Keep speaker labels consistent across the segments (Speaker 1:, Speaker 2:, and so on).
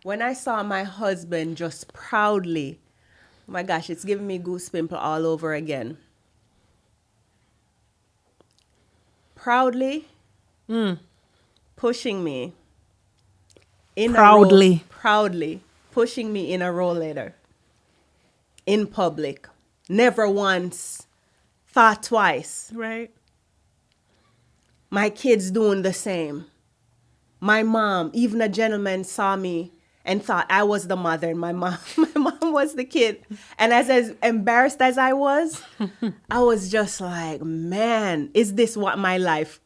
Speaker 1: when I saw my husband just proudly, oh my gosh, it's giving me goosebumps all over again. Proudly pushing me in
Speaker 2: Proudly.
Speaker 1: proudly pushing me in a rollator in public. Never once thought twice.
Speaker 2: Right.
Speaker 1: My kids doing the same. My mom, even a gentleman saw me and thought I was the mother and my mom my mom was the kid. And as embarrassed as I was just like, man, is this what my life,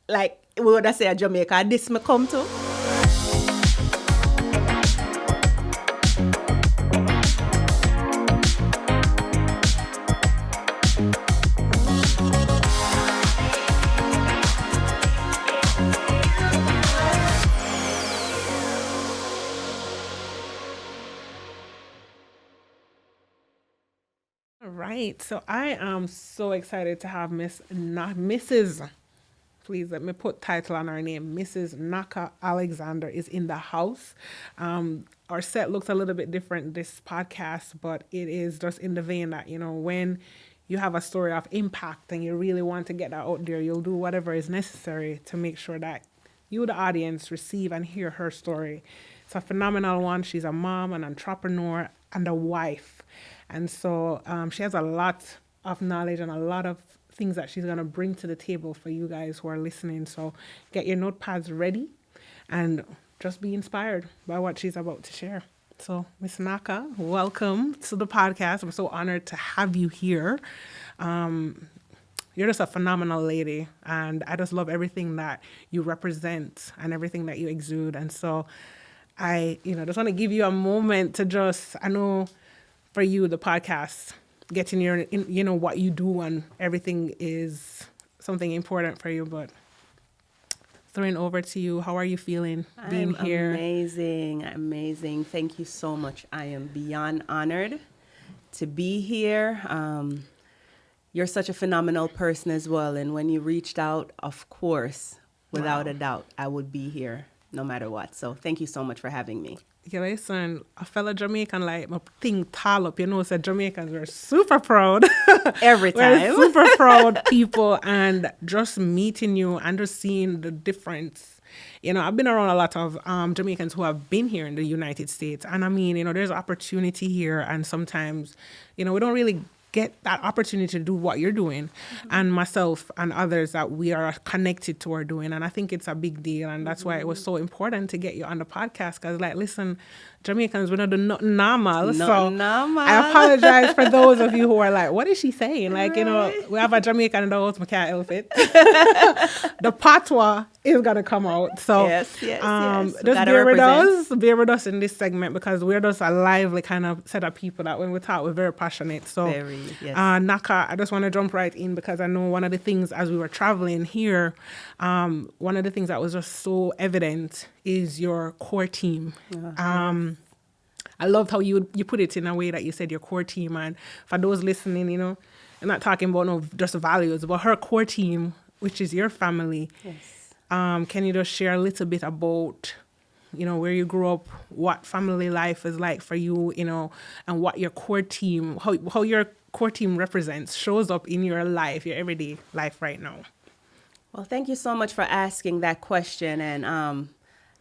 Speaker 1: like, would I say a Jamaica, this me come to?
Speaker 2: All right. So I am so excited to have Mrs. Please let me put title on her name. Mrs. Naka Alexander is in the house. Our set looks a little bit different this podcast, but it is just in the vein that, when you have a story of impact and you really want to get that out there, you'll do whatever is necessary to make sure that you, the audience, receive and hear her story. It's a phenomenal one. She's a mom, an entrepreneur, and a wife. And so she has a lot of knowledge and a lot of things that she's going to bring to the table for you guys who are listening. So get your notepads ready and just be inspired by what she's about to share. So, Miss Naka, welcome to the podcast. I'm so honored to have you here. You're just a phenomenal lady, and I just love everything that you represent and everything that you exude. And so I, just want to give you a moment to I know for you, the podcast, getting what you do and everything is something important for you, but throwing over to you. How are you feeling being here?
Speaker 1: Amazing. Thank you so much. I am beyond honored to be here. You're such a phenomenal person as well. And when you reached out, of course, without a doubt, I would be here no matter what. So thank you so much for having me.
Speaker 2: Yeah, listen, a fellow Jamaican, like, my thing tall up, said Jamaicans are super proud.
Speaker 1: Every time.
Speaker 2: We're super proud people, and just meeting you and just seeing the difference. I've been around a lot of Jamaicans who have been here in the United States. And I mean, there's opportunity here. And sometimes, we don't really get that opportunity to do what you're doing. Mm-hmm. And myself and others that we are connected to are doing. And I think it's a big deal. And that's why it was so important to get you on the podcast. Because, listen, Jamaicans, we don't do nothing normal. I apologize for those of you who are like, what is she saying? We have a Jamaican in the house, I can't help it. The patois is going to come out. So
Speaker 1: yes.
Speaker 2: Just bear with us in this segment, because we're just a lively kind of set of people that when we talk, we're very passionate. So, Naka, I just want to jump right in, because I know one of the things as we were traveling here, one of the things that was just so evident is your core team. I loved how you put it in a way that you said your core team. And for those listening, I'm not talking about no just values, but her core team, which is your family.
Speaker 1: Yes.
Speaker 2: Can you just share a little bit about, where you grew up, what family life is like for you, and what your core team, how your core team shows up in your life, your everyday life right now?
Speaker 1: Well, thank you so much for asking that question. And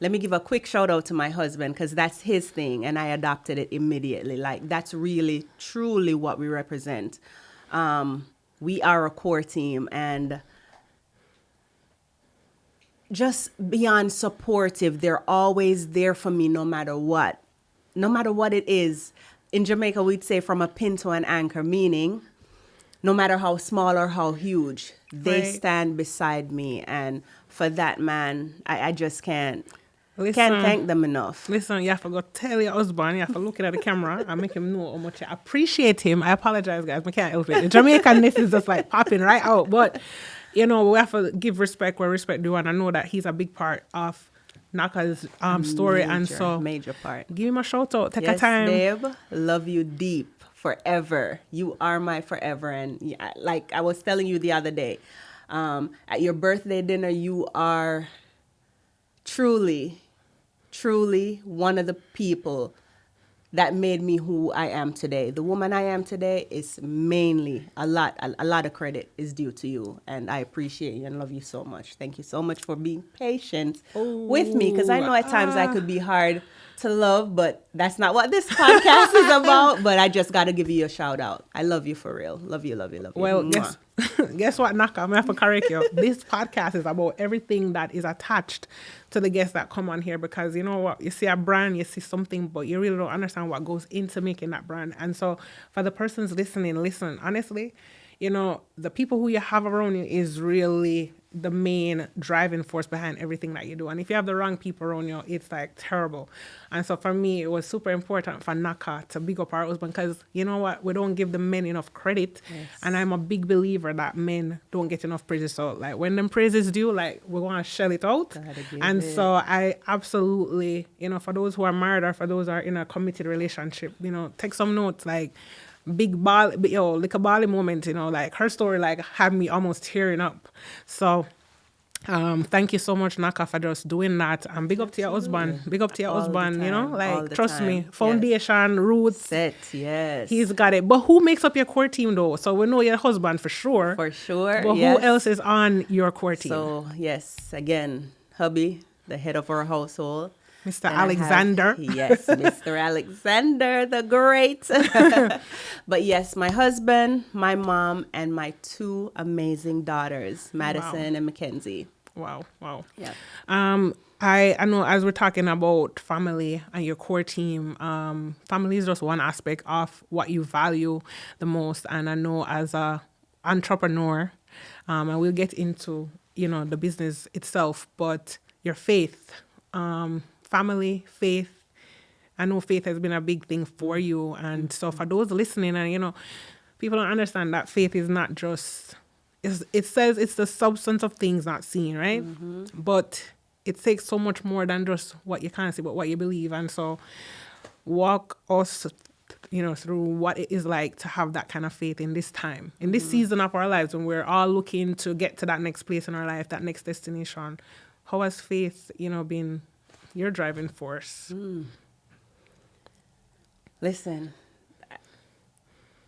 Speaker 1: let me give a quick shout out to my husband, because that's his thing, and I adopted it immediately. Like, that's really, truly what we represent. We are a core team, and just beyond supportive. They're always there for me no matter what. No matter what it is. In Jamaica, we'd say from a pin to an anchor, meaning no matter how small or how huge, they stand beside me. And for that, man, I just can't thank them enough.
Speaker 2: Listen, you have to go tell your husband, you have to look at the camera and make him know how much I appreciate him. I apologize, guys, I can't help it. The Jamaican-ness is just popping right out. But, we have to give respect where respect due, and I know that he's a big part of Naka's story. And so,
Speaker 1: major part.
Speaker 2: Give him a shout out. Take a time.
Speaker 1: Babe, love you deep forever. You are my forever. And like I was telling you the other day, at your birthday dinner, you are truly truly one of the people that made me who I am today. The woman I am today is mainly a lot of credit is due to you, and I appreciate you and love you so much. Thank you so much for being patient with me, because I know at times I could be hard to love, but that's not what this podcast is about. But I just got to give you a shout out. I love you for real. Love you, love you, love you.
Speaker 2: Well,
Speaker 1: Mwah.
Speaker 2: guess what, Naka? I'm going to have to correct you. This podcast is about everything that is attached to the guests that come on here, because you know what? You see a brand, you see something, but you really don't understand what goes into making that brand. And so for the persons listening, listen, honestly, you know, the people who you have around you is really the main driving force behind everything that you do. And if you have the wrong people around you, it's like terrible. And so for me, it was super important for Naka to big up our husband, because you know what? We don't give the men enough credit. Yes. And I'm a big believer that men don't get enough praises. So like when them praises due, like we want to shell it out. And so I absolutely, you know, for those who are married or for those who are in a committed relationship, you know, take some notes, like big ball, like a bally moment, you know, like her story, like had me almost tearing up. So, thank you so much, Naka, for just doing that. And big up to your husband. Big up to your husband, you know, like trust me, foundation, roots.
Speaker 1: Set, yes.
Speaker 2: He's got it. But who makes up your core team though? So we know your husband for sure.
Speaker 1: For sure.
Speaker 2: But
Speaker 1: yes.
Speaker 2: Who else is on your core team?
Speaker 1: So, yes, again, hubby, the head of our household.
Speaker 2: Mr. Alexander.
Speaker 1: Yes, Mr. Alexander, the great. But yes, my husband, my mom, and my two amazing daughters, Madison and Mackenzie.
Speaker 2: Wow.
Speaker 1: Yeah.
Speaker 2: I know as we're talking about family and your core team, family is just one aspect of what you value the most. And I know as a entrepreneur, and we'll get into, you know, the business itself, but your faith, family, faith. I know faith has been a big thing for you. And so for those listening, and, you know, people don't understand that faith is not just, it says it's the substance of things not seen, right? Mm-hmm. But it takes so much more than just what you can't see, but what you believe. And so walk us, you know, through what it is like to have that kind of faith in this time, in this season of our lives, when we're all looking to get to that next place in our life, that next destination. How has faith, you know, been your driving force?
Speaker 1: Listen,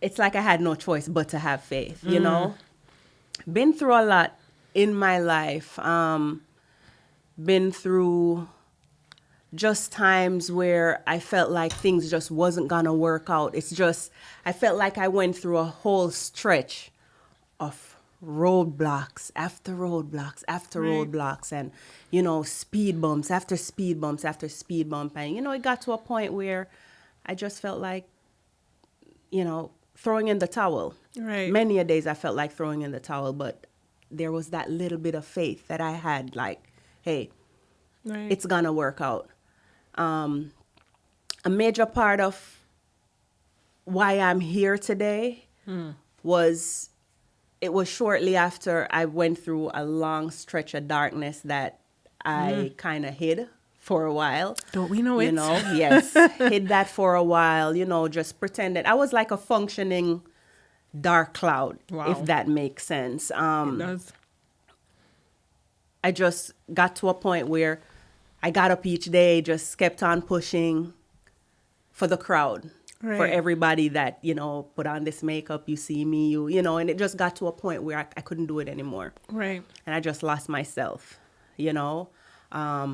Speaker 1: it's like I had no choice but to have faith, you know? Been through a lot in my life. Been through just times where I felt like things just wasn't gonna work out. It's just, I felt like I went through a whole stretch of roadblocks after roadblocks after roadblocks, and you know, speed bumps after speed bumps after speed bump. And you know, it got to a point where I just felt like, you know, throwing in the towel. Right. Many a days I felt like throwing in the towel, but there was that little bit of faith that I had, like, hey, it's gonna work out. A major part of why I'm here today was, it was shortly after I went through a long stretch of darkness that I kind of hid for a while.
Speaker 2: Don't we know it?
Speaker 1: You know, yes. Hid that for a while, you know, just pretended. I was like a functioning dark cloud, if that makes sense.
Speaker 2: It does.
Speaker 1: I just got to a point where I got up each day, just kept on pushing for the crowd. For everybody that, you know, put on this makeup, you see me, you know, and it just got to a point where I couldn't do it anymore. Right. And I just lost myself, you know. A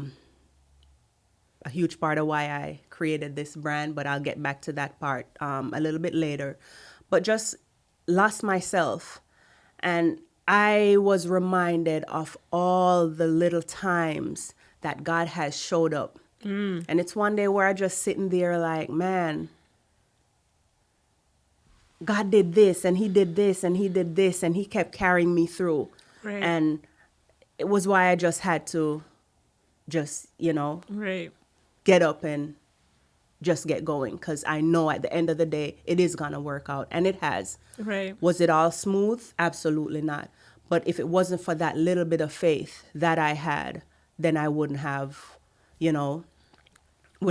Speaker 1: huge part of why I created this brand, but I'll get back to that part a little bit later. But just lost myself. And I was reminded of all the little times that God has showed up. And it's one day where I just sitting there like, man, God did this, and he did this, and he did this, and he kept carrying me through. Right. And it was why I just had to just, you know, get up and just get going. Because I know at the end of the day, it is going to work out. And it has. Right. Was it all smooth? Absolutely not. But if it wasn't for that little bit of faith that I had, then I wouldn't have, you know,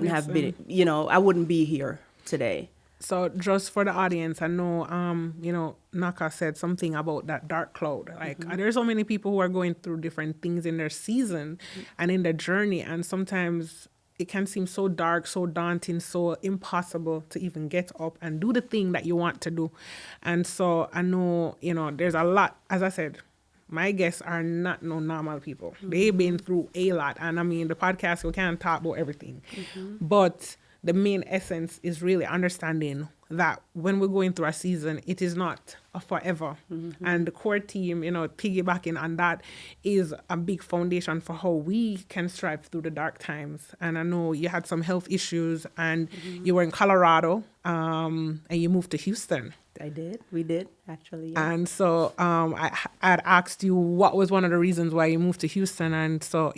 Speaker 1: have been, you know, I wouldn't be here today.
Speaker 2: So just for the audience, I know, you know, Naka said something about that dark cloud. Like, there's so many people who are going through different things in their season and in their journey. And sometimes it can seem so dark, so daunting, so impossible to even get up and do the thing that you want to do. And so I know, there's a lot, as I said, my guests are not no normal people. They've been through a lot. And I mean, the podcast, we can't talk about everything. But the main essence is really understanding that when we're going through a season, it is not a forever. And the core team, piggybacking on that is a big foundation for how we can strive through the dark times. And I know you had some health issues and you were in Colorado and you moved to Houston.
Speaker 1: I did. We did, actually. Yeah.
Speaker 2: And so I had asked you what was one of the reasons why you moved to Houston. And so,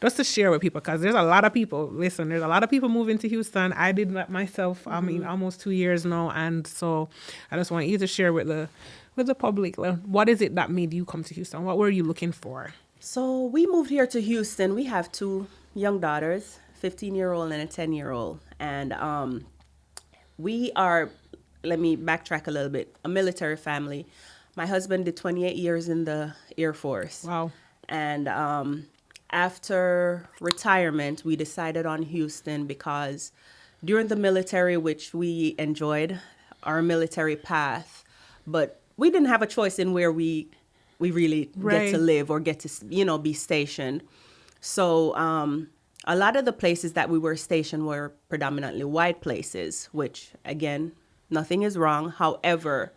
Speaker 2: just to share with people, because there's a lot of people, listen, there's a lot of people moving to Houston. I did that myself, I mean, almost 2 years now. And so I just want you to share with the public, what is it that made you come to Houston? What were you looking for?
Speaker 1: So we moved here to Houston. We have 2 young daughters, 15-year-old and a 10-year-old. And we are... Let me backtrack a little bit. A military family. My husband did 28 years in the Air Force.
Speaker 2: Wow.
Speaker 1: And after retirement, we decided on Houston because during the military, which we enjoyed, our military path, but we didn't have a choice in where we really get to live or get to, be stationed. So a lot of the places that we were stationed were predominantly white places, which, again, nothing is wrong. However,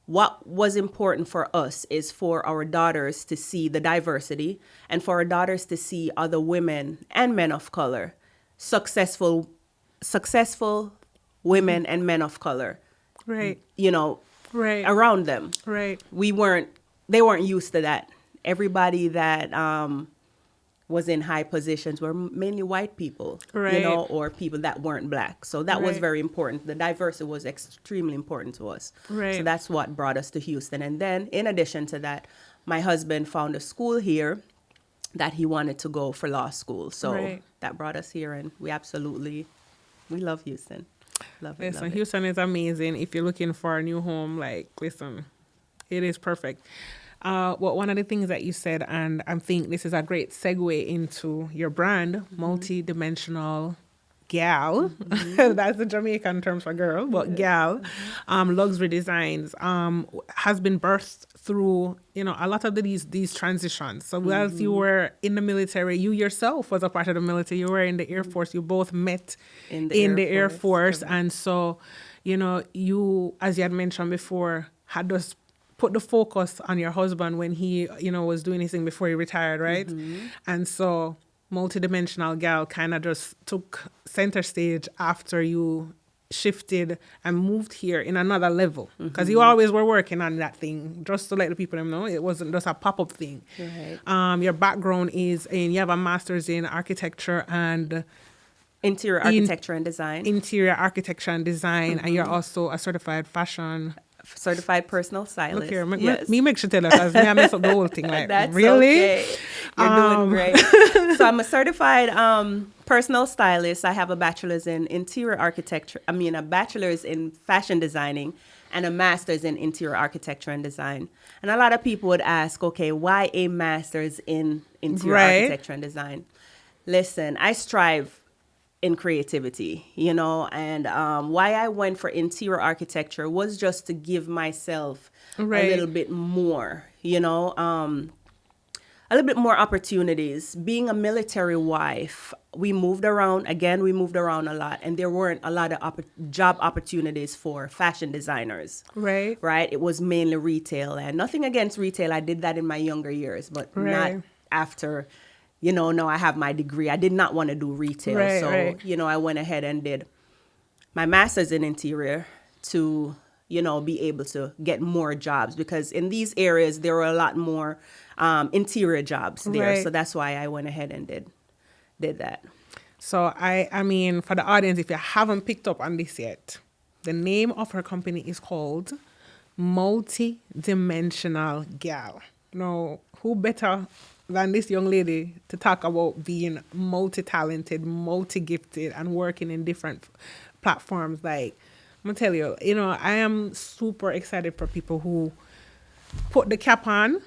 Speaker 1: what was important for us is for our daughters to see the diversity and for our daughters to see other women and men of color, successful women and men of color, around them.
Speaker 2: Right.
Speaker 1: They weren't used to that. Everybody that was in high positions were mainly white people, or people that weren't black. So that was very important. The diversity was extremely important to us.
Speaker 2: Right.
Speaker 1: So that's what brought us to Houston. And then in addition to that, my husband found a school here that he wanted to go for law school. So that brought us here, and we love Houston. Love it.
Speaker 2: Listen, Houston is amazing. If you're looking for a new home, listen, it is perfect. Well, one of the things that you said, and I think this is a great segue into your brand, multi-dimensional gal. That's the Jamaican term for girl, but gal. Luxury Designs has been birthed through, a lot of these transitions. So whilst you were in the military, you yourself was a part of the military. You were in the Air Force. You both met in the Air Force. And so, you, as you had mentioned before, had just put the focus on your husband when he, was doing his thing before he retired, right? And so multidimensional gal kind of just took center stage after you shifted and moved here in another level. Because you always were working on that thing, just to let the people know it wasn't just a pop-up thing.
Speaker 1: Right.
Speaker 2: Your background is you have a master's in architecture and...
Speaker 1: Interior architecture and design.
Speaker 2: Interior architecture and design. And you're also a certified
Speaker 1: certified personal stylist.
Speaker 2: Look here,
Speaker 1: yes.
Speaker 2: me make sure tell us, because I mess up the whole thing.
Speaker 1: That's
Speaker 2: really?
Speaker 1: Okay. You're doing great. So I'm a certified personal stylist. I have a bachelor's in interior architecture. A bachelor's in fashion designing and a master's in interior architecture and design. And a lot of people would ask, okay, why a master's in interior architecture and design? Listen, I strive in creativity, and why I went for interior architecture was just to give myself a little bit more, a little bit more opportunities. Being a military wife, we moved around a lot, and there weren't a lot of job opportunities for fashion designers. Right. It was mainly retail, and nothing against retail. I did that in my younger years, but not after... now I have my degree. I did not want to do retail. I went ahead and did my master's in interior to, be able to get more jobs, because in these areas, there were a lot more interior jobs there. So that's why I went ahead and did that.
Speaker 2: So I mean, for the audience, if you haven't picked up on this yet, the name of her company is called Multi-Dimensional Gal. Now, who better than this young lady to talk about being multi-talented, multi-gifted, and working in different platforms? I'm gonna tell you, I am super excited for people who put the cap on,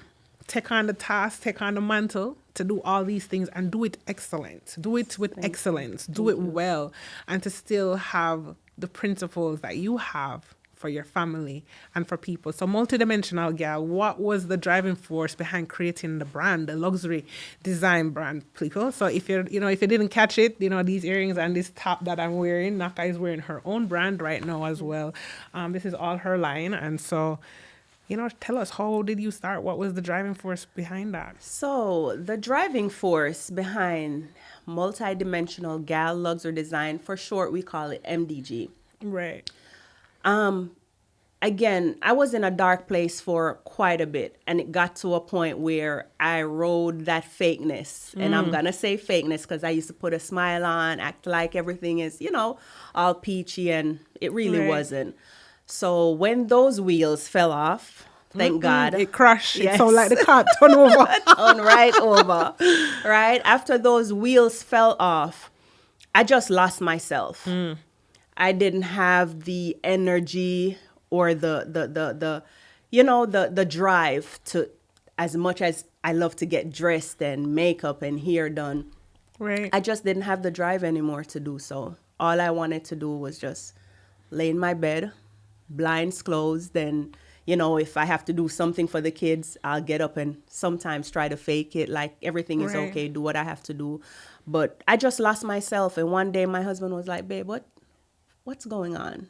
Speaker 2: take on the task, take on the mantle to do all these things and do it excellent, do it with excellence, do it well, and to still have the principles that you have for your family and for people. So multidimensional gal, what was the driving force behind creating the brand, the luxury design brand, people? So if you're, if you didn't catch it, these earrings and this top that I'm wearing, Naka is wearing her own brand right now as well. This is all her line. And so, tell us, how did you start? What was the driving force behind that?
Speaker 1: So the driving force behind multidimensional gal luxury design, for short, we call it MDG.
Speaker 2: Right.
Speaker 1: Again, I was in a dark place for quite a bit, and it got to a point where I rode that fakeness. And I'm going to say fakeness because I used to put a smile on, act like everything is, all peachy, and it really wasn't. So when those wheels fell off, thank God.
Speaker 2: It crashed.
Speaker 1: Yes.
Speaker 2: It sounded like the car turned over.
Speaker 1: Turned right over. Right? After those wheels fell off, I just lost myself. I didn't have the energy or the drive to, as much as I love to get dressed and makeup and hair done.
Speaker 2: Right.
Speaker 1: I just didn't have the drive anymore to do so. All I wanted to do was just lay in my bed, blinds closed, and if I have to do something for the kids, I'll get up and sometimes try to fake it like everything is okay, do what I have to do. But I just lost myself, and one day my husband was like, babe, what's going on?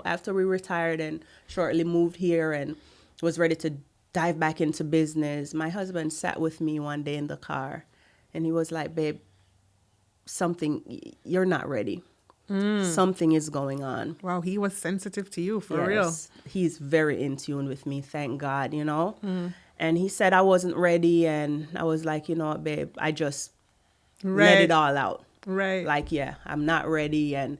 Speaker 1: After we retired and shortly moved here and was ready to dive back into business, my husband sat with me one day in the car and he was like, babe, you're not ready. Something is going on.
Speaker 2: Wow, he was sensitive to you, for real.
Speaker 1: He's very in tune with me, thank God, And he said I wasn't ready, and I was like, you know what, babe, I just let it all out.
Speaker 2: Right.
Speaker 1: Like, I'm not ready, and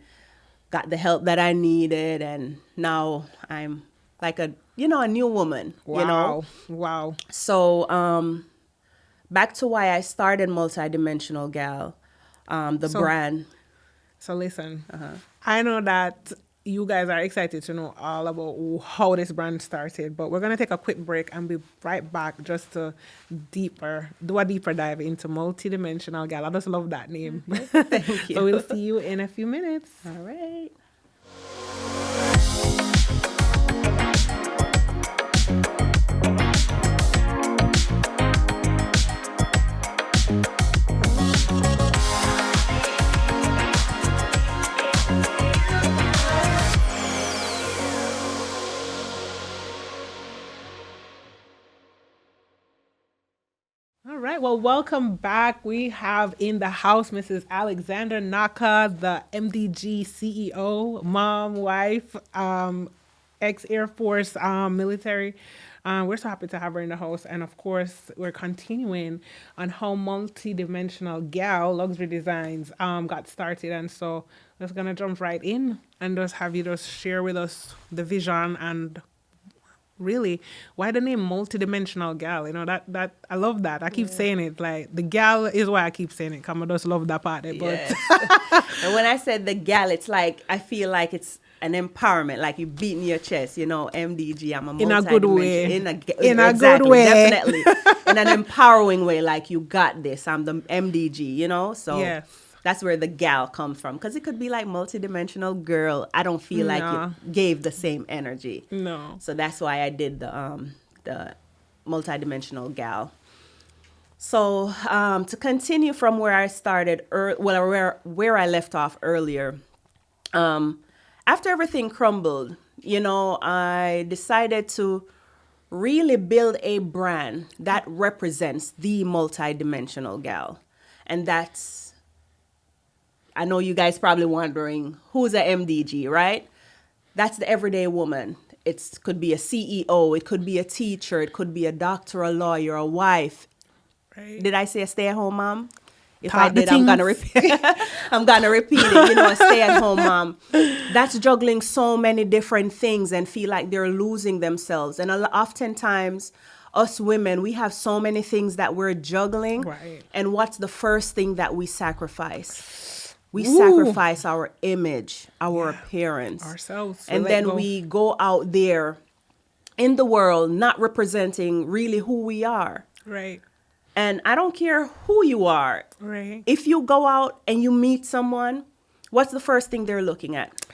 Speaker 1: got the help that I needed, and now I'm like a new woman.
Speaker 2: Wow.
Speaker 1: So back to why I started Multidimensional Gal, brand.
Speaker 2: So listen, I know that you guys are excited to know all about how this brand started, but we're going to take a quick break and be right back just to do a deeper dive into Multidimensional Gal. I just love that name.
Speaker 1: Thank you.
Speaker 2: So we'll see you in a few minutes.
Speaker 1: All right.
Speaker 2: All right. Well, welcome back. We have in the house Mrs. Alexander Naka, the MDG CEO, mom, wife, ex-Air Force military. We're so happy to have her in the house. And of course, we're continuing on how Multidimensional Gal Luxury Designs got started. And so we're just going to jump right in and just have you just share with us the vision and really why the name Multidimensional Gal. That I love that. I keep saying it, like the gal is why I keep saying it, because I just love that part. But
Speaker 1: and when I said the gal, it's like I feel like it's an empowerment, like you beating your chest, MDG, I'm a
Speaker 2: in a good way.
Speaker 1: In a
Speaker 2: good way.
Speaker 1: Definitely. In an empowering way, like you got this, I'm the MDG, so
Speaker 2: yes.
Speaker 1: That's where the gal comes from, because it could be like multidimensional girl. I don't feel like it gave the same energy.
Speaker 2: No.
Speaker 1: So that's why I did the multidimensional gal. So to continue from where I started, where I left off earlier, after everything crumbled, I decided to really build a brand that represents the multidimensional gal. And I know you guys probably wondering, who's a MDG, right? That's the everyday woman. It could be a CEO, it could be a teacher, it could be a doctor, a lawyer, a wife.
Speaker 2: Right.
Speaker 1: Did I say a stay-at-home mom? If
Speaker 2: Talk
Speaker 1: I did, I'm gonna repeat. I'm gonna repeat it. A stay-at-home mom that's juggling so many different things and feel like they're losing themselves. And oftentimes, us women, we have so many things that we're juggling.
Speaker 2: Right.
Speaker 1: And what's the first thing that we sacrifice? We sacrifice our image, our appearance,
Speaker 2: ourselves,
Speaker 1: and then we go out there in the world not representing really who we are.
Speaker 2: Right.
Speaker 1: And I don't care who you are.
Speaker 2: Right.
Speaker 1: If you go out and you meet someone, what's the first thing they're looking at?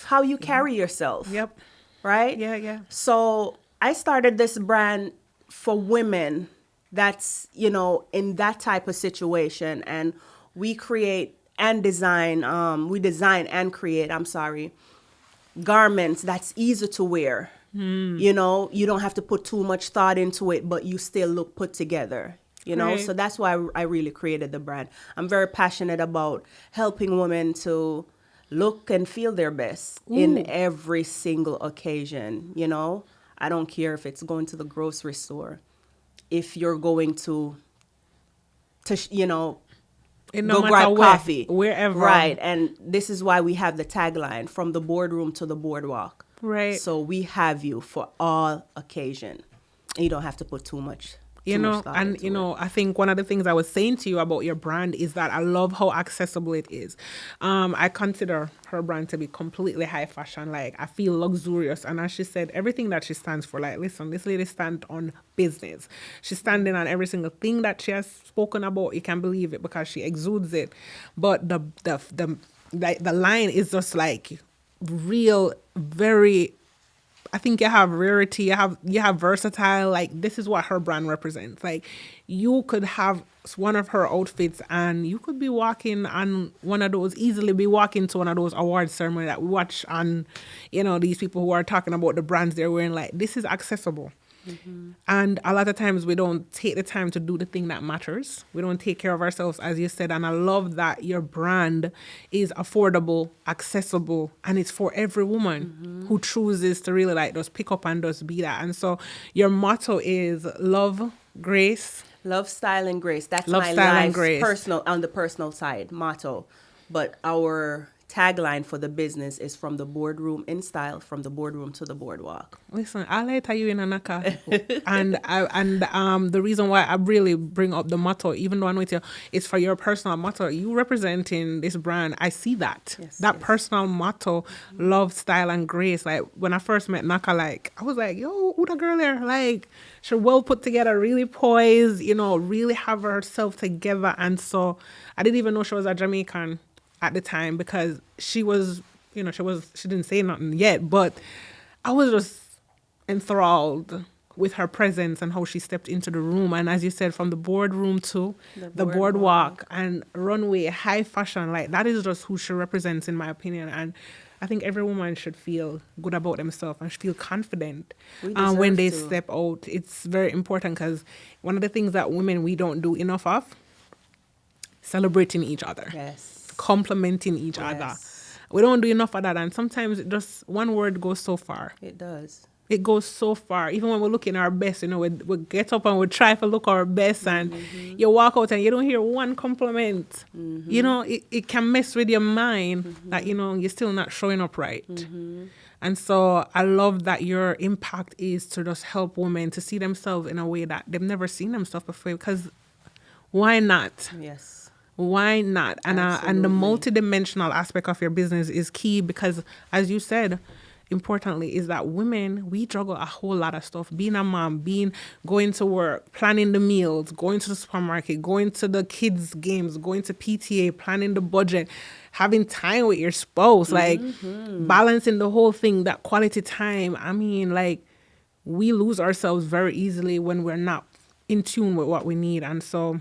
Speaker 1: How you carry yourself.
Speaker 2: Yep.
Speaker 1: Right?
Speaker 2: Yeah, yeah.
Speaker 1: So I started this brand for women that's, in that type of situation. And we create and design, we design and create, garments that's easy to wear. You don't have to put too much thought into it, but you still look put together.
Speaker 2: Right.
Speaker 1: So that's why I really created the brand. I'm very passionate about helping women to look and feel their best in every single occasion. I don't care if it's going to the grocery store, if you're going to
Speaker 2: And
Speaker 1: go
Speaker 2: no matter
Speaker 1: grab
Speaker 2: where,
Speaker 1: coffee,
Speaker 2: wherever.
Speaker 1: right? And this is why we have the tagline, from the boardroom to the boardwalk.
Speaker 2: Right.
Speaker 1: So we have you for all occasion, and you don't have to put too much. Much thought
Speaker 2: And
Speaker 1: into it.
Speaker 2: I think one of the things I was saying to you about your brand is that I love how accessible it is. I consider her brand to be completely high fashion. Like, I feel luxurious. And as she said, everything that she stands for, like, listen, this lady stands on business. She's standing on every single thing that she has spoken about. You can believe it because she exudes it. But the line is just like real, very, I think you have rarity, you have versatile. Like, this is what her brand represents. Like, you could have one of her outfits and you could be walking on easily be walking to one of those award ceremony that we watch on, these people who are talking about the brands they're wearing. Like, this is accessible. And a lot of times we don't take the time to do the thing that matters. We don't take care of ourselves, as you said. And I love that your brand is affordable, accessible, and it's for every woman who chooses to really just pick up and just be that. And so your motto is love, grace.
Speaker 1: Love, style, and grace. That's
Speaker 2: Love,
Speaker 1: my
Speaker 2: style, and
Speaker 1: life's
Speaker 2: grace.
Speaker 1: personal, on the personal side, motto. But our tagline for the business is from the boardroom in style, from the boardroom to the boardwalk.
Speaker 2: Listen, I'll later you in a Naka. and the reason why I really bring up the motto, even though I know it's for your personal motto, you representing this brand, I see that.
Speaker 1: Yes,
Speaker 2: that
Speaker 1: yes.
Speaker 2: personal motto, love, style, and grace. Like, when I first met Naka, like, I was like, yo, who the girl there? Like, she well put together, really poised, really have herself together. And so I didn't even know she was a Jamaican at the time, because she was, she didn't say nothing yet, but I was just enthralled with her presence and how she stepped into the room. And as you said, from the boardroom to the boardwalk and runway, high fashion, like, that is just who she represents, in my opinion. And I think every woman should feel good about themselves and should feel confident when they step out. It's very important, because one of the things that we don't do enough of, celebrating each other.
Speaker 1: Yes.
Speaker 2: Complimenting each other. We don't do enough of that, and sometimes just one word goes so far.
Speaker 1: It does.
Speaker 2: It goes so far. Even when we're looking our best, we get up and we try to look our best, and you walk out and you don't hear one compliment. It can mess with your mind that you're still not showing up right. And so I love that your impact is to just help women to see themselves in a way that they've never seen themselves before. Because why not?
Speaker 1: Yes.
Speaker 2: Why not? And the multidimensional aspect of your business is key, because, as you said, importantly, is that women, we juggle a whole lot of stuff. Being a mom, going to work, planning the meals, going to the supermarket, going to the kids' games, going to PTA, planning the budget, having time with your spouse, like balancing the whole thing, that quality time. I mean, like, we lose ourselves very easily when we're not in tune with what we need. And so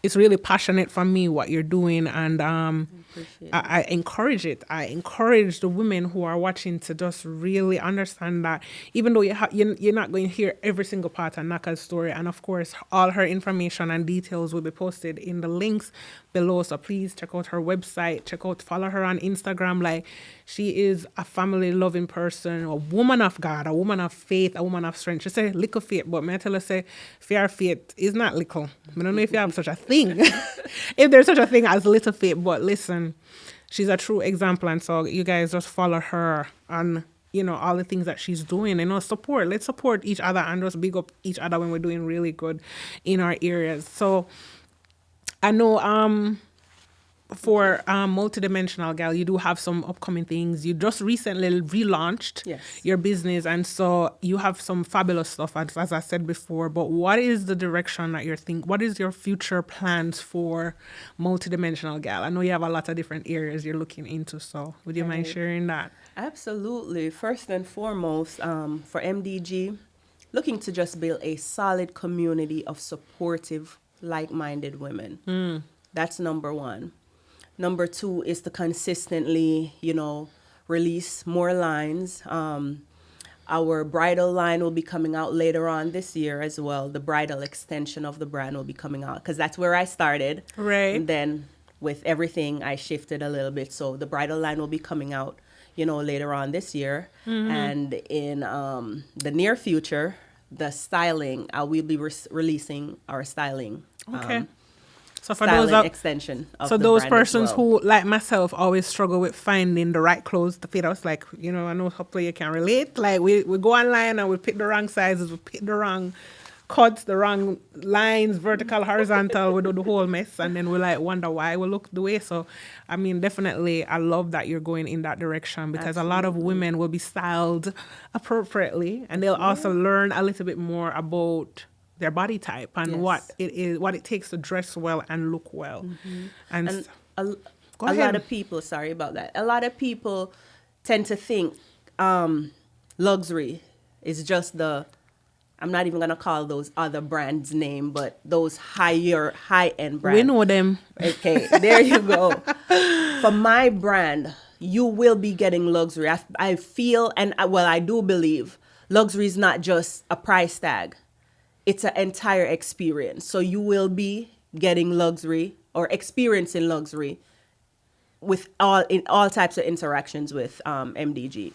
Speaker 2: it's really passionate for me what you're doing, and I encourage it. I encourage the women who are watching to just really understand that, even though you're not going to hear every single part of Naka's story, and of course all her information and details will be posted in the links below. So please check out her website, follow her on Instagram. Like, she is a family loving person, a woman of God, a woman of faith, a woman of strength. She say little faith, but may I tell her, say fear faith is not little. I don't know if you have such a thing, if there's such a thing as little faith, but listen, she's a true example. And so you guys just follow her on, all the things that she's doing, let's support each other and just big up each other when we're doing really good in our areas. So I know for multidimensional gal, you do have some upcoming things. You just recently relaunched
Speaker 1: Yes.
Speaker 2: your business, and so you have some fabulous stuff, as I said before. But what is the direction that you're thinking? What is your future plans for multidimensional gal? I know you have a lot of different areas you're looking into, so would you mind sharing that?
Speaker 1: Absolutely. First and foremost, for MDG, looking to just build a solid community of supportive, like-minded women. That's number one. Number two is to consistently, release more lines. Our bridal line will be coming out later on this year as well. The bridal extension of the brand will be coming out because that's where I started.
Speaker 2: Right.
Speaker 1: And then with everything, I shifted a little bit. So the bridal line will be coming out, later on this year. And in the near future, the styling, we'll be releasing our styling.
Speaker 2: Okay. So for
Speaker 1: Styling
Speaker 2: those
Speaker 1: extension of
Speaker 2: so
Speaker 1: the
Speaker 2: those
Speaker 1: brand as
Speaker 2: persons
Speaker 1: well.
Speaker 2: who, like myself, always struggle with finding the right clothes to fit us, like, I know hopefully you can relate. Like we go online and we pick the wrong sizes, we pick the wrong cuts, the wrong lines, vertical, horizontal, we do the whole mess, and then we like wonder why we look the way. So I mean, definitely I love that you're going in that direction, because a lot of women will be styled appropriately, and they'll also learn a little bit more about their body type and
Speaker 1: Yes.
Speaker 2: what it takes to dress well and look well. And,
Speaker 1: And
Speaker 2: go
Speaker 1: a
Speaker 2: ahead.
Speaker 1: lot of people, sorry about that. A lot of people tend to think luxury is just I'm not even going to call those other brands name, but those high-end brands.
Speaker 2: We know them.
Speaker 1: Okay, there you go. For my brand, you will be getting luxury. I feel, I do believe, luxury is not just a price tag. It's an entire experience. So you will be getting luxury or experiencing luxury in all types of interactions with MDG.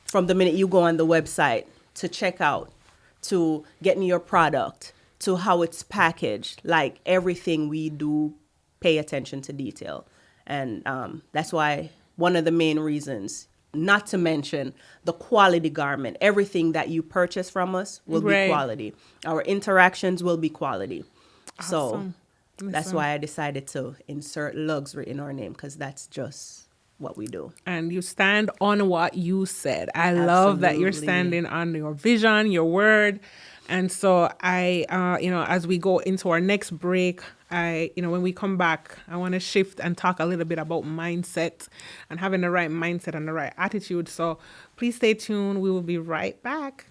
Speaker 1: From the minute you go on the website to check out, to getting your product, to how it's packaged, like everything we do, pay attention to detail. And that's why one of the main reasons, not to mention the quality garment, everything that you purchase from us will
Speaker 2: Right.
Speaker 1: be quality. Our interactions will be quality. So
Speaker 2: Awesome.
Speaker 1: that's
Speaker 2: Listen.
Speaker 1: why I decided to insert luxury in our name, because that's just what we do.
Speaker 2: And you stand on what you said. I love that you're
Speaker 1: Absolutely.
Speaker 2: standing on your vision, your word. And so I, as we go into our next break, when we come back, I want to shift and talk a little bit about mindset and having the right mindset and the right attitude. So please stay tuned. We will be right back.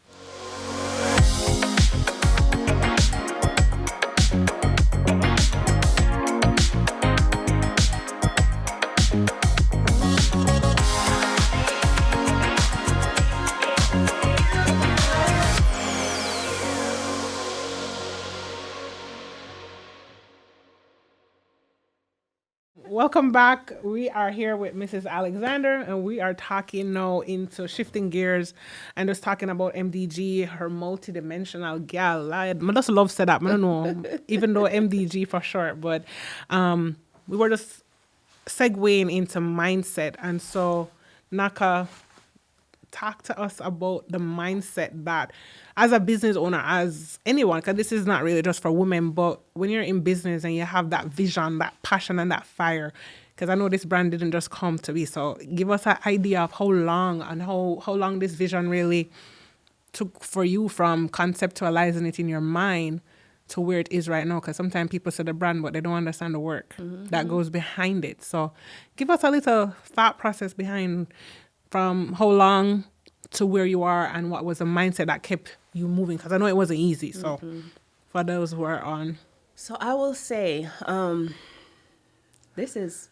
Speaker 2: Welcome back. We are here with Mrs. Alexander, and we are talking now into shifting gears and just talking about MDG, her multidimensional gal. I just love said that. I don't know, even though MDG for short, but we were just segueing into mindset. And so, Naka, talk to us about the mindset that as a business owner, as anyone, because this is not really just for women, but when you're in business and you have that vision, that passion and that fire, because I know this brand didn't just come to be. So give us an idea of how long and how long this vision really took for you from conceptualizing it in your mind to where it is right now. Because sometimes people say the brand, but they don't understand the work that goes behind it. So give us a little thought process behind from how long to where you are and what was the mindset that kept you moving, because I know it wasn't easy. So for those who are on.
Speaker 1: So I will say, this is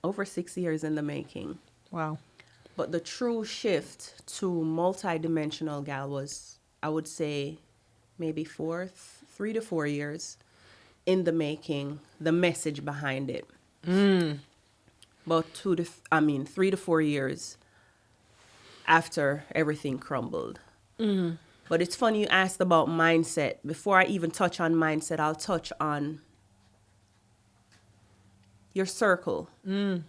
Speaker 1: over 6 years in the making.
Speaker 2: Wow.
Speaker 1: But the true shift to multidimensional gal was, I would say, maybe 3 to 4 years in the making, the message behind it. About 3 to 4 years after everything crumbled. But it's funny you asked about mindset. Before I even touch on mindset, I'll touch on your circle and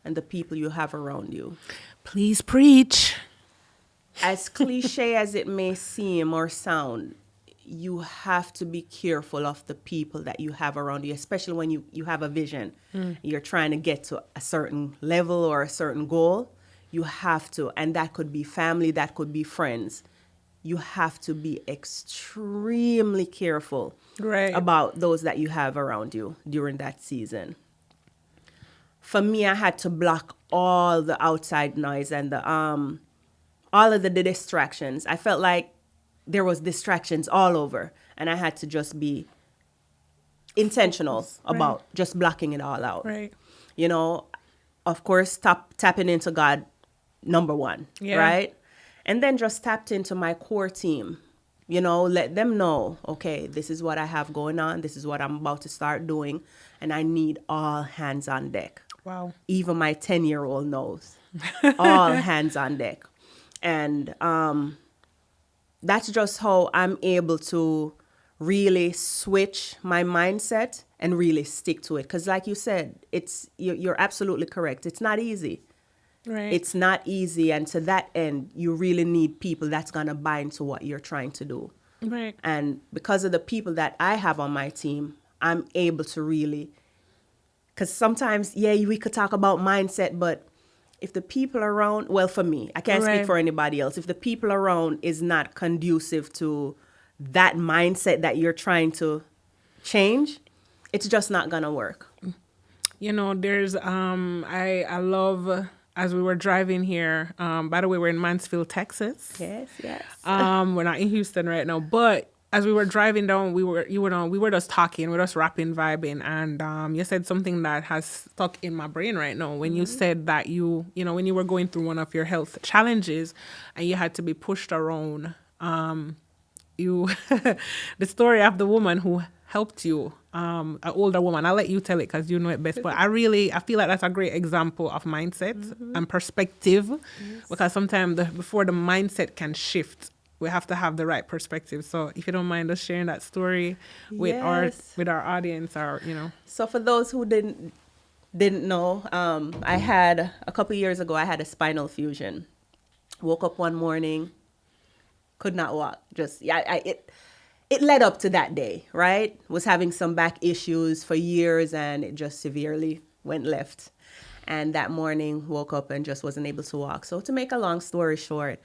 Speaker 1: the people you have around you.
Speaker 2: Please preach.
Speaker 1: As cliche as it may seem or sound, you have to be careful of the people that you have around you, especially when you have a vision. You're trying to get to a certain level or a certain goal. You have to, and that could be family, that could be friends. You have to be extremely careful
Speaker 2: Right.
Speaker 1: about those that you have around you during that season. For me, I had to block all the outside noise and the all of the distractions. I felt like there was distractions all over, and I had to just be intentional about just blocking it all out.
Speaker 2: Right.
Speaker 1: You know, of course, tapping into God, number one,
Speaker 2: Yeah.
Speaker 1: right? And then just tapped into my core team. You know, let them know, okay, this is what I have going on. This is what I'm about to start doing, and I need all hands on deck.
Speaker 2: Wow.
Speaker 1: Even my 10-year-old knows. All hands on deck. And that's just how I'm able to really switch my mindset and really stick to it. Because like you said, you're absolutely correct. It's not easy.
Speaker 2: Right.
Speaker 1: It's not easy. And to that end, you really need people that's going to buy into what you're trying to do.
Speaker 2: Right.
Speaker 1: And because of the people that I have on my team, I'm able to really, because sometimes, yeah, we could talk about mindset, but if the people around, well, for me, I can't speak
Speaker 2: Right.
Speaker 1: for anybody else. If the people around is not conducive to that mindset that you're trying to change, it's just not going to work.
Speaker 2: You know, there's I love as we were driving here. By the way, we're in Mansfield, Texas.
Speaker 1: Yes, yes.
Speaker 2: We're not in Houston right now, but as we were driving down, we were just talking, we were just rapping, vibing, and you said something that has stuck in my brain right now. When you said that you know, when you were going through one of your health challenges and you had to be pushed around, you the story of the woman who helped you, an older woman. I'll let you tell it because you know it best. But I feel like that's a great example of mindset and perspective, because sometimes before the mindset can shift, we have to have the right perspective. So if you don't mind us sharing that story with
Speaker 1: Yes.
Speaker 2: our audience, or you know.
Speaker 1: So for those who didn't know, I had a couple years ago, I had a spinal fusion. Woke up one morning, could not walk. Just it led up to that day, right? Was having some back issues for years, and it just severely went left. And that morning, woke up and just wasn't able to walk. So to make a long story short,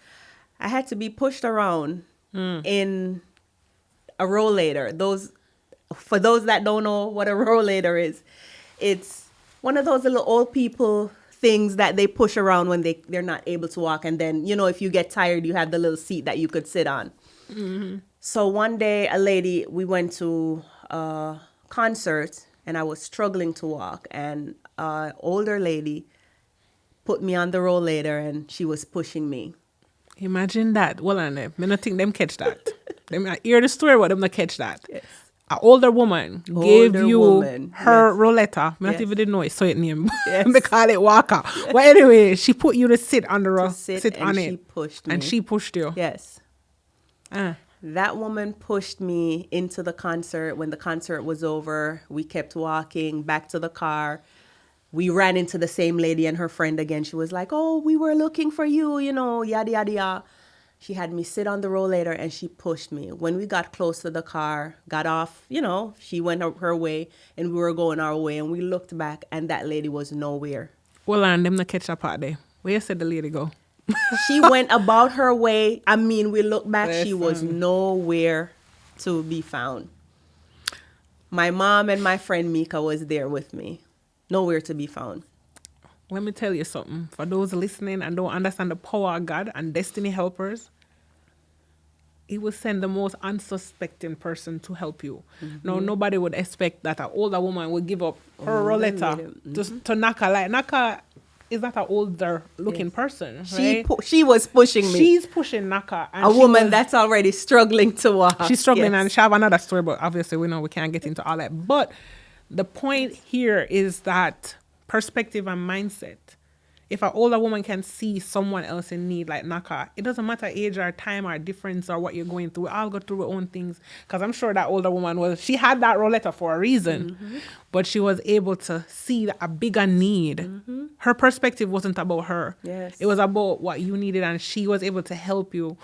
Speaker 1: I had to be pushed around in a rollator. For those that don't know what a rollator is, it's one of those little old people things that they push around when they're not able to walk. And then, you know, if you get tired, you have the little seat that you could sit on. So one day, we went to a concert, and I was struggling to walk. And an older lady put me on the rollator, and she was pushing me.
Speaker 2: Imagine that. Well, and me not think them catch that. Them I hear the story, but them not catch that.
Speaker 1: Yes.
Speaker 2: An older woman gave you
Speaker 1: woman,
Speaker 2: her
Speaker 1: yes.
Speaker 2: Roletta. Me not
Speaker 1: Yes.
Speaker 2: even didn't know it, so it name.
Speaker 1: Yes.
Speaker 2: They call it Walker. But anyway, she put you to sit on the roll, sit
Speaker 1: and
Speaker 2: on
Speaker 1: she
Speaker 2: it.
Speaker 1: pushed me.
Speaker 2: And she pushed you.
Speaker 1: Yes. That woman pushed me into the concert. When the concert was over, we kept walking back to the car. We ran into the same lady and her friend again. She was like, "Oh, we were looking for you, you know, yada, yada, yada." She had me sit on the rollator and she pushed me. When we got close to the car, got off, you know, she went her way and we were going our way. And we looked back and that lady was nowhere.
Speaker 2: Well, and them not catch that part there. Where you said the lady go?
Speaker 1: She went about her way. I mean, we looked back, she was
Speaker 2: Listen.
Speaker 1: nowhere to be found. My mom and my friend Mika was there with me. Nowhere to be found.
Speaker 2: Let me tell you something. For those listening and don't understand the power of God and destiny helpers, He will send the most unsuspecting person to help you. No, nobody would expect that an older woman would give up her Roletta to Naka. Like, Naka is not an older looking person, right?
Speaker 1: She was pushing me.
Speaker 2: She's pushing Naka. And
Speaker 1: A
Speaker 2: she
Speaker 1: woman
Speaker 2: was-
Speaker 1: that's already struggling to walk.
Speaker 2: She's struggling,
Speaker 1: Yes.
Speaker 2: and she have another story, but obviously we know we can't get into all that. But the point here is that perspective and mindset. If an older woman can see someone else in need like Naka, it doesn't matter age or time or difference or what you're going through. We all go through our own things. Because I'm sure that older woman she had that Roletta for a reason, but she was able to see a bigger need. Her perspective wasn't about her.
Speaker 1: Yes.
Speaker 2: It was about what you needed, and she was able to help you.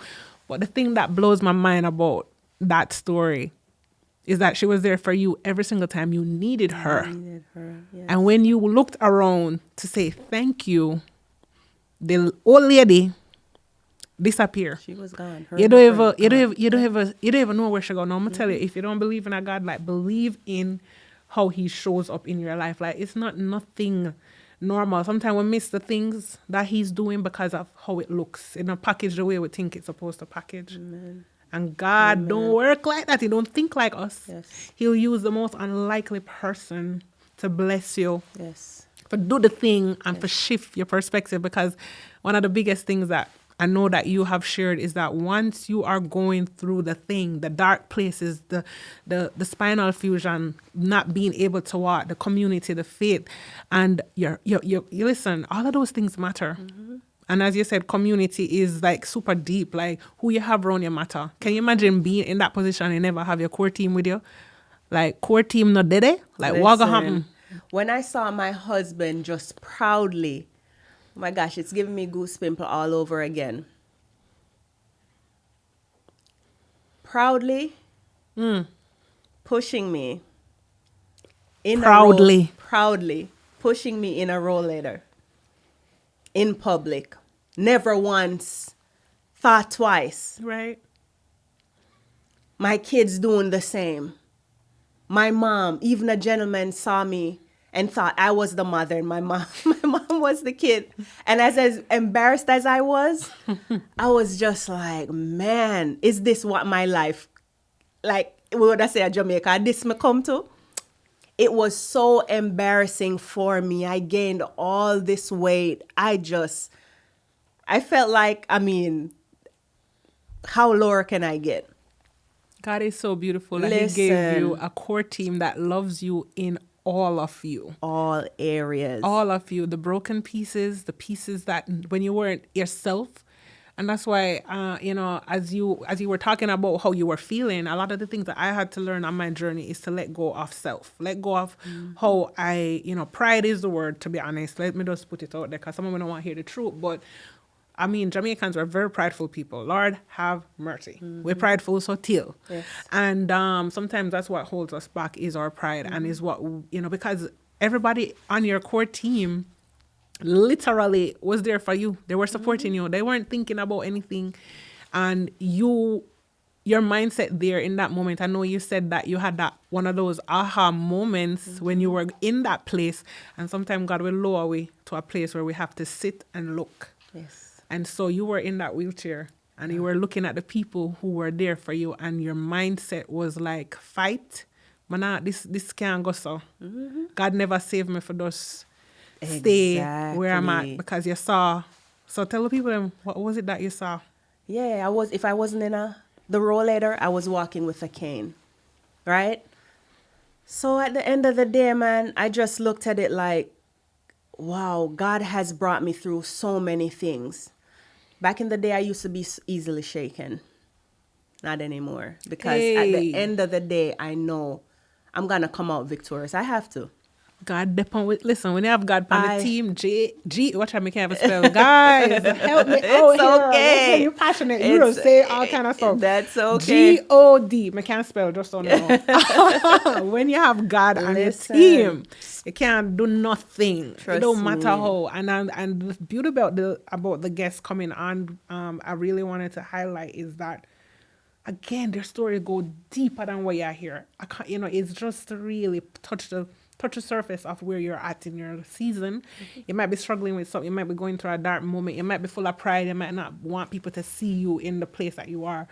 Speaker 2: But the thing that blows my mind about that story is that she was there for you every single time you needed her.
Speaker 1: Needed her. Yes.
Speaker 2: And when you looked around to say thank you, the old lady disappear.
Speaker 1: She was gone.
Speaker 2: You don't even know where she go. Now I'm gonna tell you, if you don't believe in a God, like believe in how he shows up in your life. Like it's not nothing normal. Sometimes we miss the things that he's doing because of how it looks. It don't package the way we think it's supposed to package.
Speaker 1: Amen.
Speaker 2: And God
Speaker 1: Amen.
Speaker 2: don't work like that. He don't think like us.
Speaker 1: Yes.
Speaker 2: He'll use the most unlikely person to bless you.
Speaker 1: Yes.
Speaker 2: For do the thing and for shift your perspective, because one of the biggest things that I know that you have shared is that once you are going through the thing, the dark places, the spinal fusion, not being able to walk, the community, the faith, and you listen, all of those things matter. Mm-hmm. And as you said, community is like super deep, like who you have around your matter. Can you imagine being in that position and never have your core team with you? Like core team not dead? Like what gonna happen?
Speaker 1: When I saw my husband just proudly, oh my gosh, it's giving me goosebumps all over again. Proudly pushing me in proudly pushing me in a rollator in public. Never once thought twice.
Speaker 2: Right.
Speaker 1: My kids doing the same. My mom, even a gentleman saw me and thought I was the mother and my mom was the kid. And as embarrassed as I was just like, man, is this what my life, like, what would I say, Jamaica, this me come to? It was so embarrassing for me. I gained all this weight. I felt like, I mean, how lower can I get?
Speaker 2: God is so beautiful that he gave you a core team that loves you in all of you.
Speaker 1: All areas.
Speaker 2: All of you. The broken pieces, the pieces that when you weren't yourself. And that's why, as you were talking about how you were feeling, a lot of the things that I had to learn on my journey is to let go of self. Let go of how pride is the word, to be honest. Let me just put it out there because some of them don't want to hear the truth. But I mean, Jamaicans are very prideful people. Lord have mercy. We're prideful, so till.
Speaker 1: Yes.
Speaker 2: And sometimes that's what holds us back is our pride and is what, because everybody on your core team literally was there for you. They were supporting you. They weren't thinking about anything. And your mindset there in that moment, I know you said that you had that one of those aha moments when you were in that place. And sometimes God will lower we to a place where we have to sit and look.
Speaker 1: Yes.
Speaker 2: And so you were in that wheelchair and you were looking at the people who were there for you and your mindset was like, fight. Man, this can't go so. Mm-hmm. God never saved me for those stay where I'm at because you saw. So tell the people, what was it that you saw?
Speaker 1: Yeah, if I wasn't in the rollator, I was walking with a cane, right? So at the end of the day, man, I just looked at it like, wow, God has brought me through so many things. Back in the day, I used to be easily shaken. Not anymore. Because at the end of the day, I know I'm going to come out victorious. I have to.
Speaker 2: God depend with, listen, when you have God on the team, G, watch out, me can't have a spell. Guys, help me.
Speaker 1: It's okay.
Speaker 2: You're passionate. You don't say all kind of stuff.
Speaker 1: That's okay.
Speaker 2: G-O-D. Me can't spell, just don't know. When you have God on your team, you can't do nothing. It don't matter how. And the beauty about the guests coming on, I really wanted to highlight is that, again, their story go deeper than what you're here. It's just to really touch the surface of where you're at in your season. You might be struggling with something. You might be going through a dark moment. You might be full of pride. You might not want people to see you in the place that you are.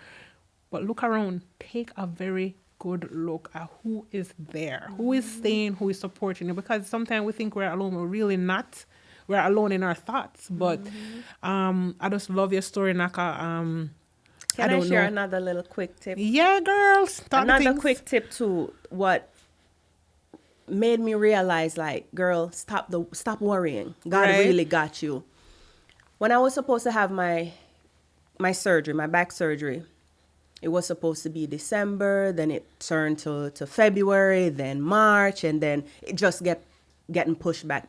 Speaker 2: But look around. Take a very good look at who is there, who is staying, who is supporting you. Because sometimes we think we're alone. We're really not. We're alone in our thoughts. But I just love your story, Naka.
Speaker 1: Can I share another little quick tip?
Speaker 2: Yeah, girls.
Speaker 1: Another quick tip to what made me realize, like, girl, stop worrying. God really got you. When I was supposed to have my surgery, my back surgery, it was supposed to be December, then it turned to February, then March, and then it just getting pushed back.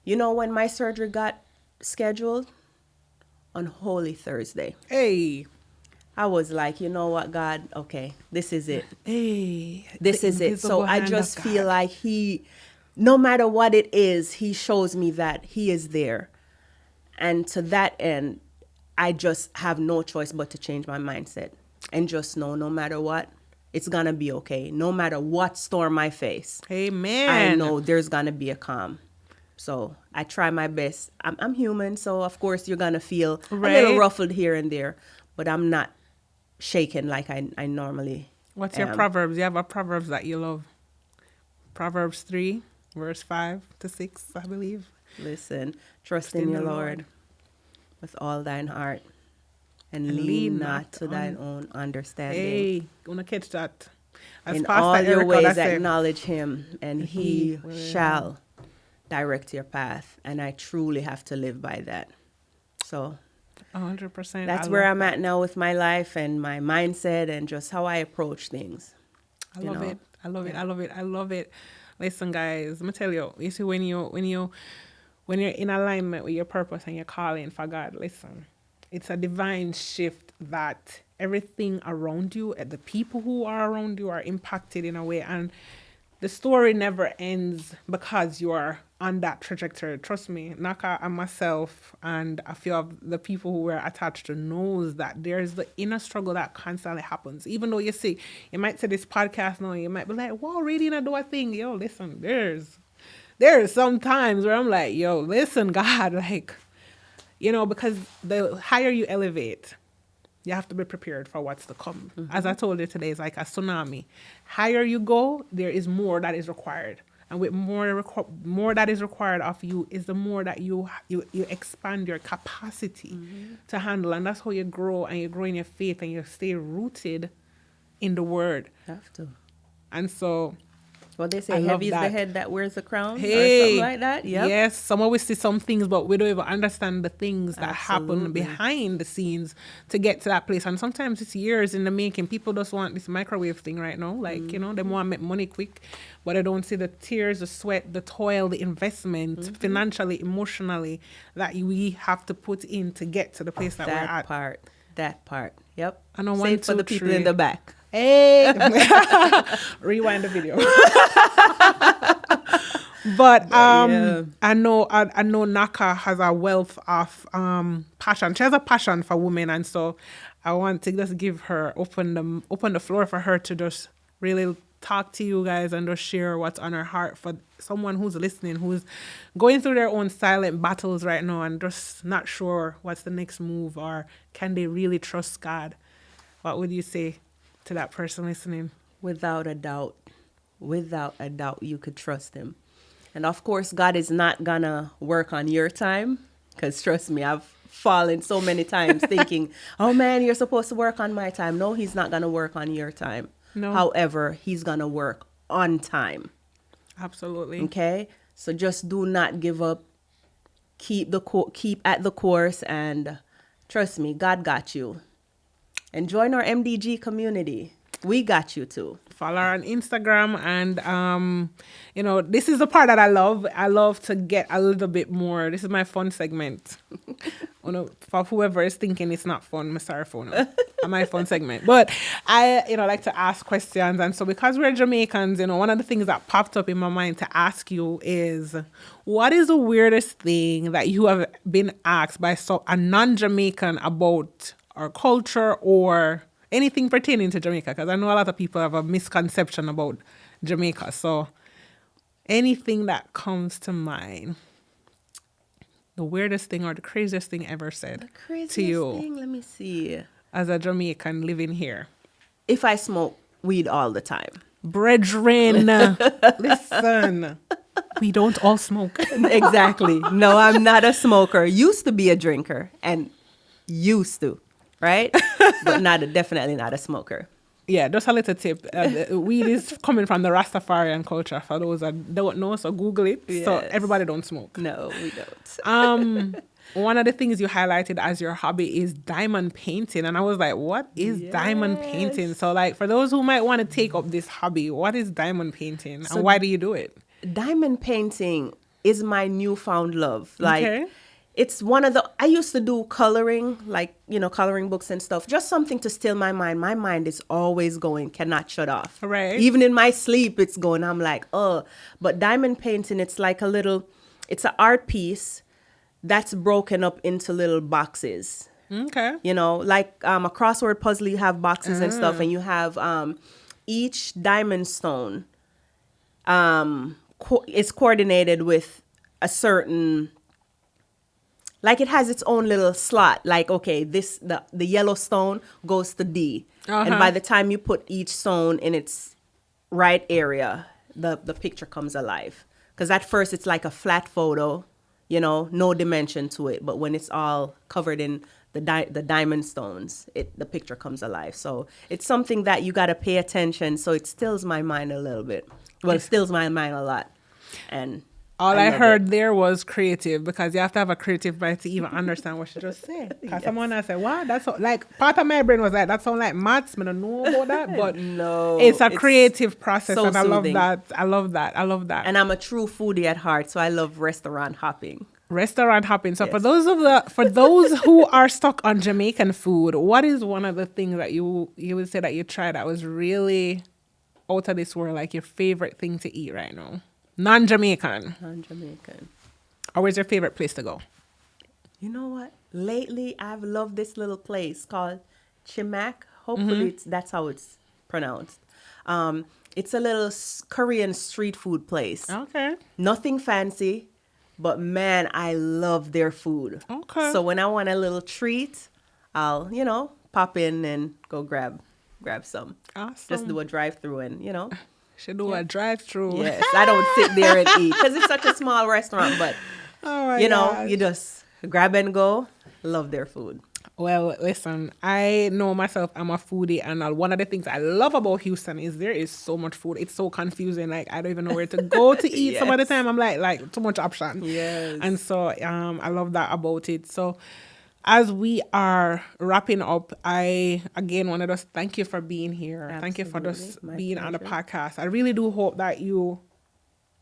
Speaker 1: You know when my surgery got scheduled? On Holy Thursday.
Speaker 2: Hey.
Speaker 1: I was like, you know what, God, okay, this is it.
Speaker 2: Hey,
Speaker 1: This
Speaker 2: the
Speaker 1: is it. So
Speaker 2: invisible
Speaker 1: I
Speaker 2: hand
Speaker 1: just
Speaker 2: of
Speaker 1: feel
Speaker 2: God.
Speaker 1: like no matter what it is, he shows me that he is there. And to that end, I just have no choice but to change my mindset and just know no matter what, it's going to be okay. No matter what storm I face, I
Speaker 2: Amen.
Speaker 1: know there's going to be a calm. So I try my best. I'm human, so of course you're going to feel a little
Speaker 2: Right?
Speaker 1: ruffled here and there, but I'm not shaken like I normally
Speaker 2: What's your
Speaker 1: am.
Speaker 2: Proverbs? You have a Proverbs that you love? Proverbs 3, verse 5 to 6, I believe.
Speaker 1: Listen, trust
Speaker 2: Trust
Speaker 1: in
Speaker 2: in
Speaker 1: your
Speaker 2: the
Speaker 1: Lord
Speaker 2: Lord
Speaker 1: with all thine heart and
Speaker 2: and
Speaker 1: lean
Speaker 2: lean
Speaker 1: not
Speaker 2: not
Speaker 1: to thine
Speaker 2: on.
Speaker 1: own understanding.
Speaker 2: Hey, gonna catch that. As
Speaker 1: In
Speaker 2: Pastor
Speaker 1: all your
Speaker 2: Erica would
Speaker 1: ways
Speaker 2: say,
Speaker 1: acknowledge him, and
Speaker 2: and he
Speaker 1: he
Speaker 2: will.
Speaker 1: shall direct your path. And I truly have to live by that. So
Speaker 2: 100%. I
Speaker 1: that's where
Speaker 2: love
Speaker 1: I'm at
Speaker 2: that.
Speaker 1: now with my life and my mindset and just how I approach things.
Speaker 2: I
Speaker 1: You
Speaker 2: love
Speaker 1: know?
Speaker 2: it. I love it.
Speaker 1: Yeah.
Speaker 2: I love it. I love it. Listen, guys, let me tell you. You see, when you're in alignment with your purpose and your calling for God, listen, it's a divine shift that everything around you and the people who are around you are impacted in a way, and the story never ends because you are on that trajectory. Trust me, Naka and myself and a few of the people who were attached to knows that there's the inner struggle that constantly happens. Even though you might say this podcast now, you might be like, wow, reading I do a thing. Yo, listen, there's some times where I'm like, yo, listen, God, like, because the higher you elevate, you have to be prepared for what's to come. As I told you today, it's like a tsunami. Higher you go, there is more that is required. And with more that is required of you is the more that you expand your capacity to handle. And that's how you grow, and you grow in your faith, and you stay rooted in the word.
Speaker 1: Have to.
Speaker 2: And so
Speaker 1: Well, they
Speaker 2: I
Speaker 1: say
Speaker 2: love
Speaker 1: heavy is the
Speaker 2: that.
Speaker 1: head that wears the crown or something
Speaker 2: Hey,
Speaker 1: like that. Yep.
Speaker 2: yes, some of us see some things, but we don't even understand the things that happen
Speaker 1: Absolutely.
Speaker 2: behind the scenes to get to that place. And sometimes it's years in the making. People just want this microwave thing right now. Like, they want to make money quick, but they don't see the tears, the sweat, the toil, the investment, financially, emotionally, that we have to put in to get to the place that we're
Speaker 1: That
Speaker 2: at.
Speaker 1: part. That part. Yep.
Speaker 2: And on
Speaker 1: Say
Speaker 2: one,
Speaker 1: it for
Speaker 2: two,
Speaker 1: the people in
Speaker 2: three.
Speaker 1: the back.
Speaker 2: Hey, rewind the video. But
Speaker 1: Yeah.
Speaker 2: I know Naka has a wealth of passion. She has a passion for women, and so I want to just give her open the floor for her to just really talk to you guys and just share what's on her heart for someone who's listening, who's going through their own silent battles right now and just not sure what's the next move, or can they really trust God. What would you say to that person listening?
Speaker 1: Without a doubt. Without a doubt, you could trust him. And of course, God is not gonna work on your time. Because trust me, I've fallen so many times thinking, oh man, you're supposed to work on my time. No, he's not gonna work on your time.
Speaker 2: No,
Speaker 1: However, he's gonna work on time.
Speaker 2: absolutely.
Speaker 1: Okay? So just do not give up. Keep at the course, and trust me, God got you. And join our MDG community. We got you too.
Speaker 2: Follow her on Instagram, and this is the part that I love. I love to get a little bit more. This is my fun segment. For whoever is thinking it's not fun, I'm sorry for no. My fun segment. But I like to ask questions, and so because we're Jamaicans, one of the things that popped up in my mind to ask you is, what is the weirdest thing that you have been asked by a non-Jamaican about our culture or anything pertaining to Jamaica? Because I know a lot of people have a misconception about Jamaica. So anything that comes to mind, the weirdest thing or the craziest thing ever said
Speaker 1: The craziest
Speaker 2: to you
Speaker 1: thing, let me see.
Speaker 2: as a Jamaican living here.
Speaker 1: If I smoke weed all the time.
Speaker 2: Brethren, listen, we don't all smoke.
Speaker 1: Exactly. No, I'm not a smoker. Used to be a drinker and used to, right? But definitely not a smoker.
Speaker 2: Yeah, just a little tip. Weed is coming from the Rastafarian culture, for those that don't know, so Google it. So
Speaker 1: Yes.
Speaker 2: everybody don't smoke.
Speaker 1: No, we don't.
Speaker 2: One of the things you highlighted as your hobby is diamond painting. And I was like, what is diamond painting?
Speaker 1: Yes.
Speaker 2: So like, for those who might want to take up this hobby, what is diamond painting
Speaker 1: So
Speaker 2: and why do you do it?
Speaker 1: Diamond painting is my newfound love. Like,
Speaker 2: Okay.
Speaker 1: it's one of the, I used to do coloring, like, coloring books and stuff, just something to still my mind. My mind is always going, cannot shut off.
Speaker 2: Right.
Speaker 1: Even in my sleep, it's going. I'm like, oh. But diamond painting, it's like it's an art piece that's broken up into little boxes.
Speaker 2: Okay.
Speaker 1: Like a crossword puzzle, you have boxes and stuff, and you have each diamond stone is coordinated with a certain, like it has its own little slot. Like, okay, the yellow stone goes to D. And by the time you put each stone in its right area, the picture comes alive. Because at first it's like a flat photo, no dimension to it. But when it's all covered in the diamond stones, the picture comes alive. So it's something that you got to pay attention. So it stills my mind a little bit. Well, it stills my mind a lot. And
Speaker 2: all I heard there was creative, because you have to have a creative mind to even understand what she just said. Because someone else said, wow, that's like, part of my brain was like, that sounds like maths, I don't know about that, but
Speaker 1: no,
Speaker 2: it's a creative process,
Speaker 1: so
Speaker 2: and
Speaker 1: soothing.
Speaker 2: I love that.
Speaker 1: And I'm a true foodie at heart, so I love restaurant hopping.
Speaker 2: So for those who are stuck on Jamaican food, what is one of the things that you would say that you tried that was really out of this world, like your favorite thing to eat right now? Non-Jamaican. Or where's your favorite place to go?
Speaker 1: You know what? Lately, I've loved this little place called Chimak. Hopefully, that's how it's pronounced. It's a little Korean street food place.
Speaker 2: Okay.
Speaker 1: Nothing fancy, but man, I love their food.
Speaker 2: Okay.
Speaker 1: So when I want a little treat, I'll, pop in and go grab some.
Speaker 2: Awesome.
Speaker 1: Just do a drive-through and,
Speaker 2: Should do a drive-through.
Speaker 1: Yes, I don't sit there and eat because it's such a small restaurant. But you just grab and go. Love their food.
Speaker 2: Well, listen, I know myself, I'm a foodie, and one of the things I love about Houston is there is so much food. It's so confusing. Like, I don't even know where to go to eat. Some of the time I'm like too much option.
Speaker 1: Yes.
Speaker 2: And so I love that about it. So as we are wrapping up, I again want to just thank you for being here.
Speaker 1: Absolutely.
Speaker 2: Thank you for just being
Speaker 1: pleasure.
Speaker 2: on the podcast. I really do hope that you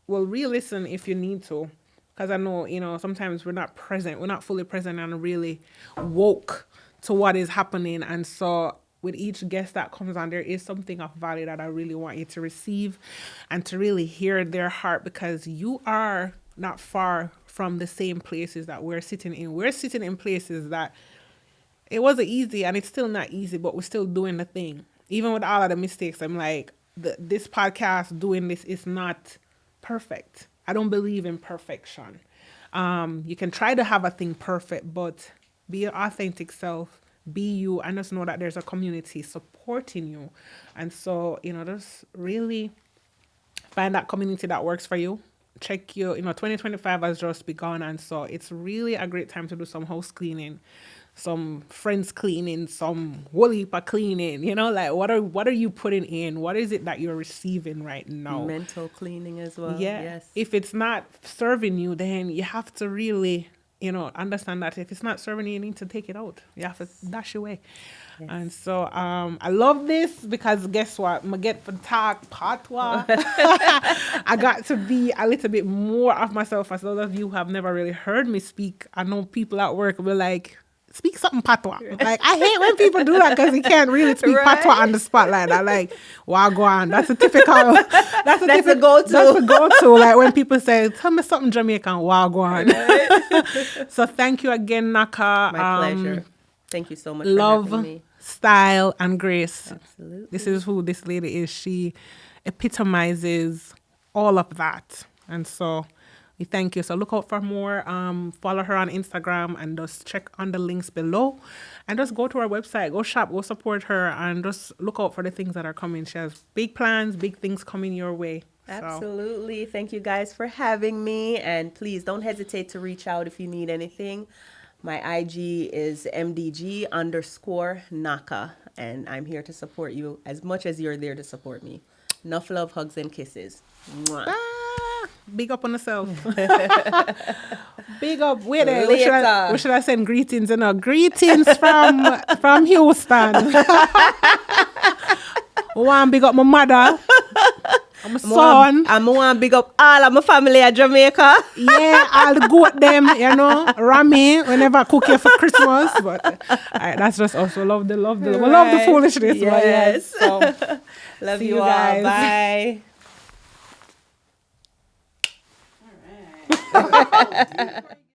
Speaker 2: will re-listen if you need to. Because I know, sometimes we're not fully present and really woke to what is happening. And so with each guest that comes on, there is something of value that I really want you to receive and to really hear their heart, because you are not far from the same places that we're sitting in. We're sitting in places that it wasn't easy, and it's still not easy, but we're still doing the thing. Even with all of the mistakes, I'm like, this podcast, doing this is not perfect. I don't believe in perfection. You can try to have a thing perfect, but be your authentic self, be you, and just know that there's a community supporting you. And so, just really find that community that works for you. Check 2025 has just begun, and so it's really a great time to do some house cleaning, some friends cleaning, some whole heap of cleaning, like what are you putting in? What is it that you're receiving right now?
Speaker 1: Mental cleaning as well.
Speaker 2: Yeah.
Speaker 1: Yes.
Speaker 2: If it's not serving you, then you have to really, understand that if it's not serving you, you need to take it out. You have to dash away. Yes. And so I love this because guess what? I get for talk patois. I got to be a little bit more of myself. As those of you who have never really heard me speak, I know people at work will like, speak something patois. Like, I hate when people do that because you can't really speak patois on the spotlight. I like, wagwan. That's a typical. That's a go-to. That's a go-to. Like when people say, "Tell me something Jamaican, wagwan." Right. So thank you again, Naka.
Speaker 1: My pleasure. Thank you so much.
Speaker 2: Love,
Speaker 1: for having me.
Speaker 2: Style, and grace.
Speaker 1: Absolutely.
Speaker 2: This is who this lady is. She epitomizes all of that, and so. We thank you. So look out for more. Follow her on Instagram and just check on the links below. And just go to our website. Go shop. Go support her. And just look out for the things that are coming. She has big plans, big things coming your way.
Speaker 1: Absolutely. So. Thank you guys for having me. And please don't hesitate to reach out if you need anything. My IG is MDG_Naka. And I'm here to support you as much as you're there to support me. Enough love, hugs, and kisses. Mwah.
Speaker 2: Bye. Big up on yourself. Big up. Wait there. What should I send greetings? Greetings from Houston. One big up my mother. I'm a son.
Speaker 1: I'm want to big up all of my family at Jamaica.
Speaker 2: Yeah, I'll goat them, you know, Rami, whenever I cook here for Christmas. But that's just us. We love the we love the foolishness.
Speaker 1: Yes.
Speaker 2: But yes, so,
Speaker 1: love
Speaker 2: see
Speaker 1: you
Speaker 2: you
Speaker 1: all.
Speaker 2: guys.
Speaker 1: Bye.